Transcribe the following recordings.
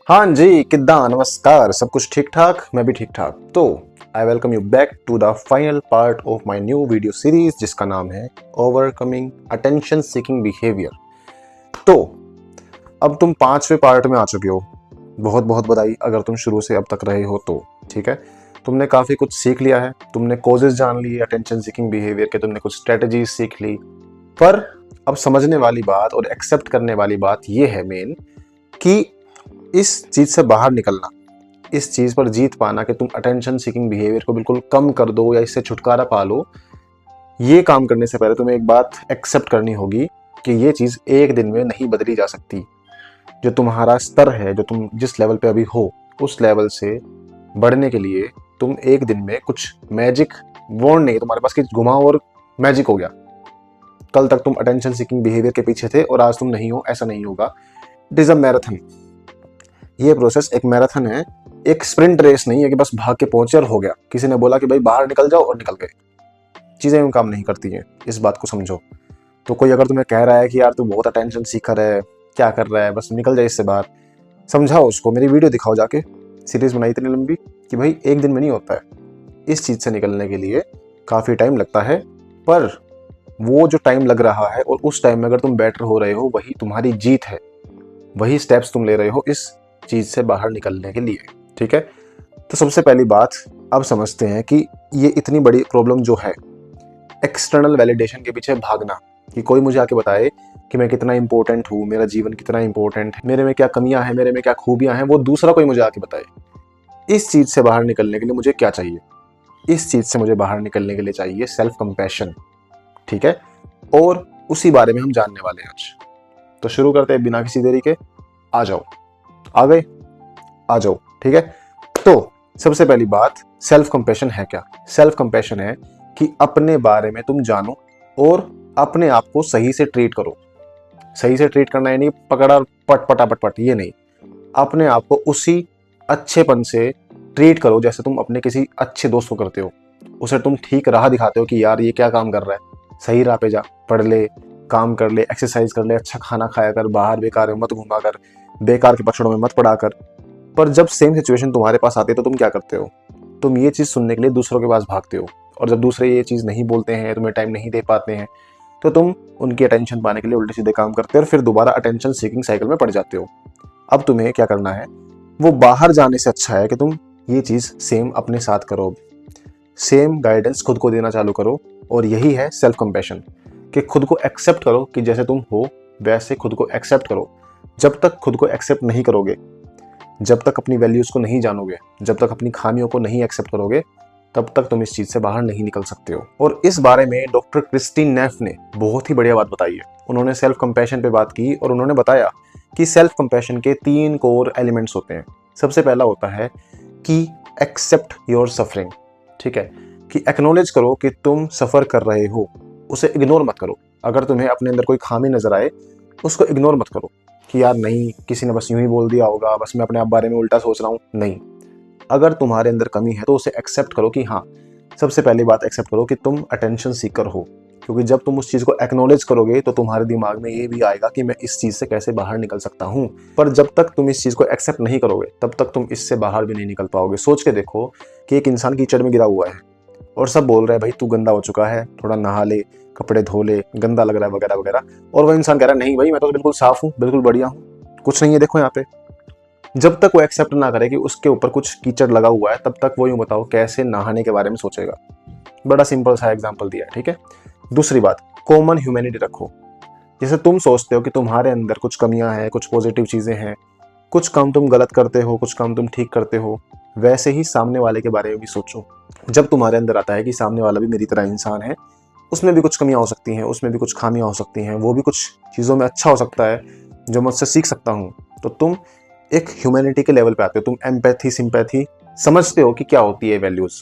हाँ जी, किद्दा नमस्कार। सब कुछ ठीक ठाक, मैं भी ठीक ठाक। तो I welcome you back to the final part of my new video series जिसका नाम है ओवरकमिंग अटेंशन सीकिंग बिहेवियर। तो अब तुम 5वें पार्ट में आ चुके हो। बहुत बहुत बधाई अगर तुम शुरू से अब तक रहे हो तो। ठीक है, तुमने काफ़ी कुछ सीख लिया है, तुमने कॉजेज जान लिए अटेंशन सीकिंग बिहेवियर के, तुमने कुछ स्ट्रेटजीज सीख ली। पर अब समझने वाली बात और एक्सेप्ट करने वाली बात यह है मेन कि इस चीज से बाहर निकलना, इस चीज पर जीत पाना कि तुम अटेंशन सीकिंग बिहेवियर को बिल्कुल कम कर दो या इससे छुटकारा पा लो, ये काम करने से पहले तुम्हें एक बात एक्सेप्ट करनी होगी कि ये चीज एक दिन में नहीं बदली जा सकती। जो तुम्हारा स्तर है, जो तुम जिस लेवल पे अभी हो, उस लेवल से बढ़ने के लिए तुम एक दिन में कुछ मैजिक वॉन्ड नहीं तुम्हारे पास कि घुमाओ और मैजिक हो गया। कल तक तुम अटेंशन सीकिंग बिहेवियर के पीछे थे और आज तुम नहीं हो, ऐसा नहीं होगा। It is a marathon. ये प्रोसेस एक मैराथन है, एक स्प्रिंट रेस नहीं है कि बस भाग के पहुंचे और हो गया। किसी ने बोला कि भाई बाहर निकल जाओ और निकल गए। चीजें यूं काम नहीं करती हैं, इस बात को समझो। तो कोई अगर तुम्हें कह रहा है कि यार तू बहुत अटेंशन सीकर है, क्या कर रहा है, बस निकल जाए इससे बाहर, समझाओ उसको, मेरी वीडियो दिखाओ जाके। सीरीज बनाई इतनी लंबी कि भाई एक दिन में नहीं होता है। इस चीज से निकलने के लिए काफी टाइम लगता है, पर वो जो टाइम लग रहा है और उस टाइम में अगर तुम बेटर हो रहे हो, वही तुम्हारी जीत है। वही स्टेप्स तुम ले रहे हो इस चीज से बाहर निकलने के लिए। ठीक है, तो सबसे पहली बात अब समझते हैं कि ये इतनी बड़ी प्रॉब्लम जो है एक्सटर्नल वैलिडेशन के पीछे भागना, कि कोई मुझे आके बताए कि मैं कितना इंपॉर्टेंट हूँ, मेरा जीवन कितना इंपॉर्टेंट है, मेरे में क्या कमियां हैं, मेरे में क्या खूबियां हैं, वो दूसरा कोई मुझे आके बताए। इस चीज से बाहर निकलने के लिए मुझे क्या चाहिए? इस चीज से मुझे बाहर निकलने के लिए चाहिए सेल्फ कंपैशन। ठीक है, और उसी बारे में हम जानने वाले हैं आज। तो शुरू करते हैं बिना किसी देरी के। आ जाओ, आ गए, आ जाओ। ठीक है, तो सबसे पहली बात, सेल्फ कंपैशन है क्या? सेल्फ कंपैशन है कि अपने बारे में तुम जानो और अपने आप को सही से ट्रीट करो। सही से ट्रीट करना है नहीं पकड़ा पट पटा पट पट, ये नहीं। अपने आप को उसी अच्छेपन से ट्रीट करो जैसे तुम अपने किसी अच्छे दोस्त को करते हो। उसे तुम ठीक राह दिखाते हो कि यार ये क्या काम कर रहा है, सही राह पे जा, पढ़ ले, काम कर ले, एक्सरसाइज कर ले, अच्छा खाना खाया कर, बाहर बेकार में मत घुमा कर, बेकार के पक्षों में मत पड़ा कर। पर जब सेम सिचुएशन तुम्हारे पास आती है तो तुम क्या करते हो? तुम ये चीज सुनने के लिए दूसरों के पास भागते हो, और जब दूसरे ये चीज नहीं बोलते हैं, तुम्हें टाइम नहीं दे पाते हैं, तो तुम उनकी अटेंशन पाने के लिए उल्टे सीधे काम करते हो और फिर दोबारा अटेंशन सीकिंग साइकिल में पड़ जाते हो। अब तुम्हें क्या करना है? वो बाहर जाने से अच्छा है कि तुम ये चीज सेम अपने साथ करो, सेम गाइडेंस खुद को देना चालू करो। और यही है सेल्फ कंपैशन, कि खुद को एक्सेप्ट करो कि जैसे तुम हो वैसे खुद को एक्सेप्ट करो। जब तक खुद को एक्सेप्ट नहीं करोगे, जब तक अपनी वैल्यूज को नहीं जानोगे, जब तक अपनी खामियों को नहीं एक्सेप्ट करोगे, तब तक तुम इस चीज से बाहर नहीं निकल सकते हो। और इस बारे में डॉक्टर क्रिस्टीन नेफ ने बहुत ही बढ़िया बात बताई है। उन्होंने सेल्फ कंपैशन पे बात की और उन्होंने बताया कि सेल्फ कंपैशन के 3 कोर एलिमेंट्स होते हैं। सबसे पहला होता है कि एक्सेप्ट योर सफरिंग। ठीक है, कि एक्नॉलेज करो कि तुम सफर कर रहे हो, उसे इग्नोर मत करो। अगर तुम्हें अपने अंदर कोई खामी नजर आए, उसको इग्नोर मत करो कि यार नहीं, किसी ने बस यूं ही बोल दिया होगा, बस मैं अपने आप बारे में उल्टा सोच रहा हूँ। नहीं, अगर तुम्हारे अंदर कमी है तो उसे एक्सेप्ट करो कि हाँ, सबसे पहली बात एक्सेप्ट करो कि तुम अटेंशन सीकर हो। क्योंकि जब तुम उस चीज को एक्नॉलेज करोगे तो तुम्हारे दिमाग में ये भी आएगा कि मैं इस चीज से कैसे बाहर निकल सकता हूँ। पर जब तक तुम इस चीज को एक्सेप्ट नहीं करोगे, तब तक तुम इससे बाहर भी नहीं निकल पाओगे। सोच के देखो कि एक इंसान कीचड़ में गिरा हुआ है और सब बोल रहे हैं भाई तू गंदा हो चुका है, थोड़ा नहा ले, कपड़े धो ले, गंदा लग रहा है, वगैरह वगैरह। और वो इंसान कह रहा है नहीं भाई, मैं तो बिल्कुल साफ हूँ, बिल्कुल बढ़िया हूँ, कुछ नहीं है, देखो यहाँ पे। जब तक वो एक्सेप्ट ना करे कि उसके ऊपर कुछ कीचड़ लगा हुआ है, तब तक वो यूं बताओ कैसे नहाने के बारे में सोचेगा। बड़ा सिंपल सा एग्जांपल दिया है। ठीक है, दूसरी बात, कॉमन ह्यूमैनिटी रखो। जैसे तुम सोचते हो कि तुम्हारे अंदर कुछ कमियां हैं, कुछ पॉजिटिव चीजें हैं, कुछ काम तुम गलत करते हो, कुछ काम तुम ठीक करते हो, वैसे ही सामने वाले के बारे में भी सोचो। जब तुम्हारे अंदर आता है कि सामने वाला भी मेरी तरह इंसान है, उसमें भी कुछ कमियां हो सकती हैं, उसमें भी कुछ खामियां हो सकती हैं, वो भी कुछ चीज़ों में अच्छा हो सकता है जो मुझसे सीख सकता हूँ, तो तुम एक ह्यूमैनिटी के लेवल पे आते हो। तुम एम्पैथी, सिंपैथी समझते हो कि क्या होती है वैल्यूज,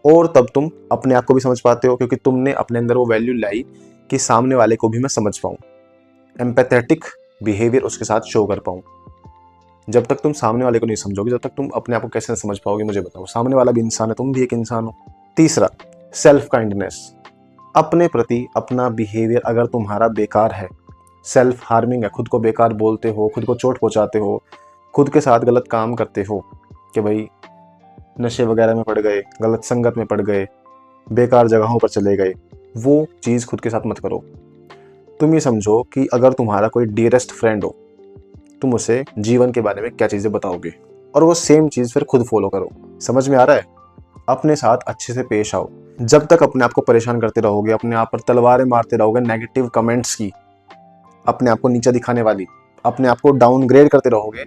और तब तुम अपने आप को भी समझ पाते हो क्योंकि तुमने अपने अंदर वो वैल्यू लाई कि सामने वाले को भी मैं समझ पाऊँ, एम्पैथेटिक बिहेवियर उसके साथ शो कर पाऊँ। जब तक तुम सामने वाले को नहीं समझोगे, जब तक तुम अपने आप को कैसे समझ पाओगे? मुझे बताओ, सामने वाला भी इंसान है, तुम भी एक इंसान हो। तीसरा, सेल्फ काइंडनेस। अपने प्रति अपना बिहेवियर अगर तुम्हारा बेकार है, सेल्फ हार्मिंग है, खुद को बेकार बोलते हो, खुद को चोट पहुंचाते हो, खुद के साथ गलत काम करते हो कि भाई नशे वगैरह में पड़ गए, गलत संगत में पड़ गए, बेकार जगहों पर चले गए, वो चीज़ खुद के साथ मत करो। तुम ये समझो कि अगर तुम्हारा कोई डियरेस्ट फ्रेंड हो, तुम उसे जीवन के बारे में क्या चीज़ें बताओगे और वो सेम चीज़ फिर खुद फॉलो करो। समझ में आ रहा है? अपने साथ अच्छे से पेश आओ। जब तक अपने आप को परेशान करते रहोगे, अपने आप पर तलवारें मारते रहोगे नेगेटिव कमेंट्स की, अपने आप को नीचा दिखाने वाली, अपने आप को डाउनग्रेड करते रहोगे,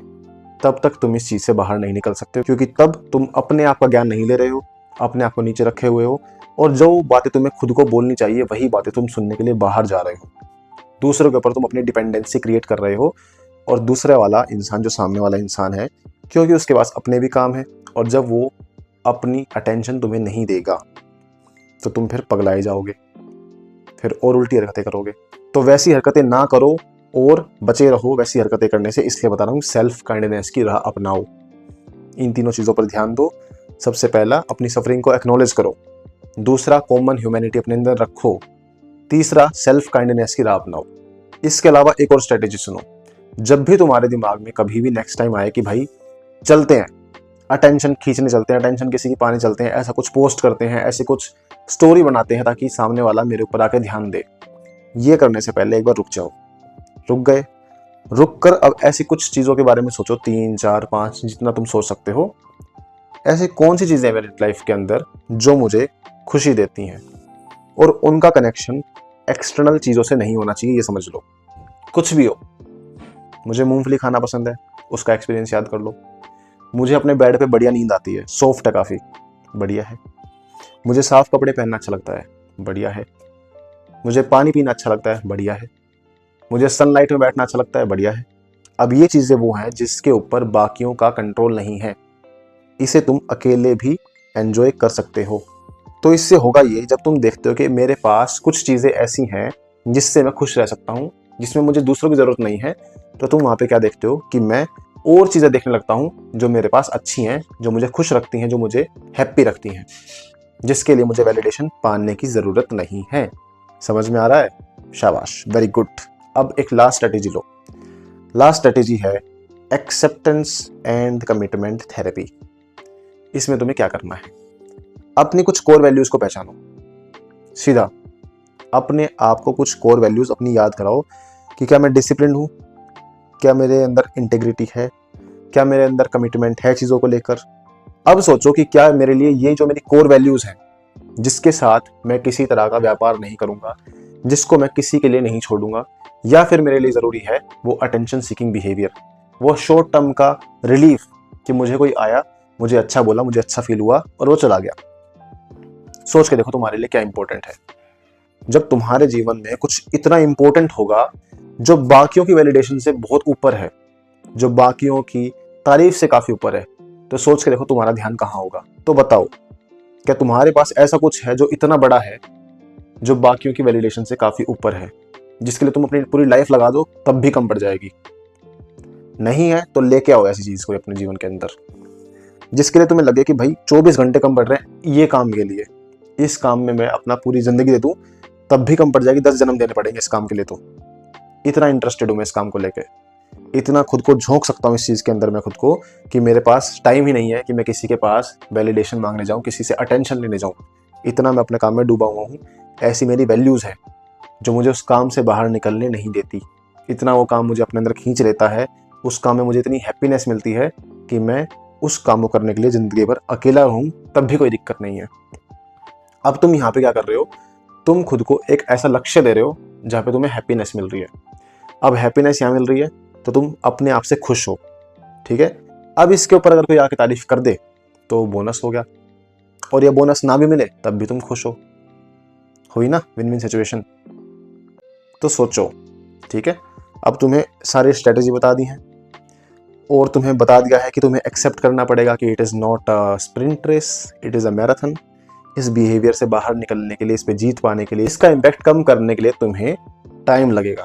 तब तक तुम इस चीज़ से बाहर नहीं निकल सकते, क्योंकि तब तुम अपने आप का ज्ञान नहीं ले रहे हो, अपने आप को नीचे रखे हुए हो, और जो बातें तुम्हें खुद को बोलनी चाहिए वही बातें तुम सुनने के लिए बाहर जा रहे हो। दूसरों के ऊपर तुम अपनी डिपेंडेंसी क्रिएट कर रहे हो, और दूसरे वाला इंसान, जो सामने वाला इंसान है, क्योंकि उसके पास अपने भी काम है, और जब वो अपनी अटेंशन तुम्हें नहीं देगा तो तुम फिर पगलाए जाओगे, फिर और उल्टी हरकतें करोगे। तो वैसी हरकतें ना करो और बचे रहो वैसी हरकतें करने से। इसलिए बता रहा हूँ, सेल्फ काइंडनेस की राह अपनाओ। इन तीनों चीज़ों पर ध्यान दो। सबसे पहला, अपनी सफरिंग को एक्नॉलेज करो। दूसरा, कॉमन ह्यूमैनिटी अपने अंदर रखो। तीसरा, सेल्फ काइंडनेस की राह अपनाओ। इसके अलावा एक और स्ट्रेटेजी सुनो। जब भी तुम्हारे दिमाग में कभी भी नेक्स्ट टाइम आए कि भाई चलते हैं, अटेंशन खींचने चलते हैं, अटेंशन किसी की पाने चलते हैं, ऐसा कुछ पोस्ट करते हैं, ऐसे कुछ स्टोरी बनाते हैं ताकि सामने वाला मेरे ऊपर आके ध्यान दे, ये करने से पहले एक बार रुक जाओ। रुक गए, रुक कर अब ऐसी कुछ चीज़ों के बारे में सोचो, 3, 4, 5 जितना तुम सोच सकते हो। ऐसी कौन सी चीज़ें मेरी लाइफ के अंदर जो मुझे खुशी देती हैं, और उनका कनेक्शन एक्सटर्नल चीज़ों से नहीं होना चाहिए, ये समझ लो। कुछ भी हो, मुझे मूंगफली खाना पसंद है, उसका एक्सपीरियंस याद कर लो। मुझे अपने बेड पे बढ़िया नींद आती है, सॉफ्ट है काफ़ी, बढ़िया है। मुझे साफ कपड़े पहनना अच्छा लगता है, बढ़िया है। मुझे पानी पीना अच्छा लगता है, बढ़िया है। मुझे सनलाइट में बैठना अच्छा लगता है, बढ़िया है। अब ये चीज़ें वो हैं जिसके ऊपर बाकियों का कंट्रोल नहीं है। इसे तुम अकेले भी एंजॉय कर सकते हो। तो इससे होगा ये, जब तुम देखते हो कि मेरे पास कुछ चीज़ें ऐसी हैं जिससे मैं खुश रह सकता हूँ, जिसमें मुझे दूसरों की ज़रूरत नहीं है, तो तुम वहाँ पे क्या देखते हो कि मैं और चीज़ें देखने लगता हूँ जो मेरे पास अच्छी हैं, जो मुझे खुश रखती हैं, जो मुझे हैप्पी रखती हैं, जिसके लिए मुझे वैलिडेशन पाने की ज़रूरत नहीं है। समझ में आ रहा है? शाबाश, वेरी गुड। अब एक लास्ट स्ट्रेटेजी लो। लास्ट स्ट्रेटेजी है एक्सेप्टेंस एंड कमिटमेंट थेरेपी। इसमें तुम्हें क्या करना है, अपनी कुछ कोर वैल्यूज़ को पहचानो। सीधा अपने आप को कुछ कोर वैल्यूज़ अपनी याद कराओ कि क्या मैं डिसिप्लिन हूँ, क्या मेरे अंदर इंटेग्रिटी है, क्या मेरे अंदर कमिटमेंट है चीज़ों को लेकर। अब सोचो कि क्या मेरे लिए ये जो मेरी कोर वैल्यूज़ हैं, जिसके साथ मैं किसी तरह का व्यापार नहीं करूँगा, जिसको मैं किसी के लिए नहीं छोड़ूंगा, या फिर मेरे लिए ज़रूरी है वो अटेंशन सीकिंग बिहेवियर, वो शॉर्ट टर्म का रिलीफ कि मुझे कोई आया, मुझे अच्छा बोला, मुझे अच्छा फील हुआ और वो चला गया। सोच के देखो तुम्हारे लिए क्या इंपॉर्टेंट है। जब तुम्हारे जीवन में कुछ इतना इंपॉर्टेंट होगा जो बाकियों की वैलिडेशन से बहुत ऊपर है, जो बाकियों की तारीफ से काफी ऊपर है, तो सोच के देखो तुम्हारा ध्यान कहाँ होगा। तो बताओ, क्या तुम्हारे पास ऐसा कुछ है जो इतना बड़ा है, जो बाकियों की वैलिडेशन से काफी ऊपर है, जिसके लिए तुम अपनी पूरी लाइफ लगा दो तब भी कम पड़ जाएगी? नहीं है तो लेके आओ ऐसी चीज को अपने जीवन के अंदर, जिसके लिए तुम्हें लगे कि भाई 24 घंटे कम पड़ रहे हैं ये काम के लिए, इस काम में मैं अपना पूरी जिंदगी दे दूं तब भी कम पड़ जाएगी, 10 जन्म देने पड़ेंगे इस काम के लिए। तो इतना इंटरेस्टेड हूं मैं इस काम को लेके, इतना खुद को झोंक सकता हूँ इस चीज़ के अंदर मैं खुद को, कि मेरे पास टाइम ही नहीं है कि मैं किसी के पास वैलिडेशन मांगने जाऊँ, किसी से अटेंशन लेने जाऊँ। इतना मैं अपने काम में डूबा हुआ हूँ। ऐसी मेरी वैल्यूज़ है जो मुझे उस काम से बाहर निकलने नहीं देती। इतना वो काम मुझे अपने अंदर खींच लेता है, उस काम में मुझे इतनी हैप्पीनेस मिलती है कि मैं उस काम को करने के लिए ज़िंदगी भर अकेला हूँ तब भी कोई दिक्कत नहीं है। अब तुम यहाँ पे क्या कर रहे हो, तुम खुद को एक ऐसा लक्ष्य दे रहे हो जहाँ पे तुम्हें हैप्पीनेस मिल रही है। अब हैप्पीनेस यहाँ मिल रही है तो तुम अपने आप से खुश हो, ठीक है। अब इसके ऊपर अगर कोई आके तारीफ कर दे तो बोनस हो गया, और ये बोनस ना भी मिले तब भी तुम खुश हो। हुई ना विन विन सिचुएशन? तो सोचो, ठीक है। अब तुम्हें सारी स्ट्रेटेजी बता दी है, और तुम्हें बता दिया है कि तुम्हें एक्सेप्ट करना पड़ेगा कि it is not a sprint race, it is a marathon. इस बिहेवियर से बाहर निकलने के लिए, इस पे जीत पाने के लिए, इसका इम्पैक्ट कम करने के लिए तुम्हें टाइम लगेगा।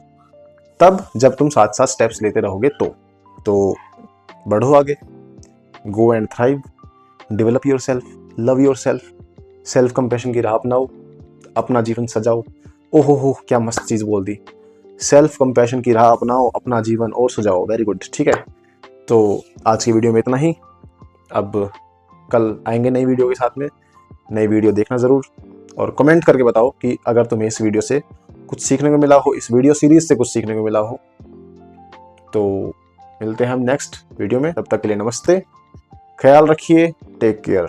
तब जब तुम साथ साथ स्टेप्स लेते रहोगे तो बढ़ो आगे, go and thrive, develop your self, love your self, self compassion की राह अपनाओ, अपना जीवन सजाओ। ओहो हो, क्या मस्त चीज़ बोल दी, सेल्फ कंपैशन की राह अपनाओ, अपना जीवन और सजाओ। वेरी गुड, ठीक है। तो आज की वीडियो में इतना ही। अब कल आएंगे नई वीडियो के साथ में। नई वीडियो देखना ज़रूर और कमेंट करके बताओ कि अगर तुम्हें इस वीडियो से कुछ सीखने को मिला हो, इस वीडियो सीरीज से कुछ सीखने को मिला हो। तो मिलते हैं हम नेक्स्ट वीडियो में, तब तक के लिए नमस्ते, ख्याल रखिए, टेक केयर।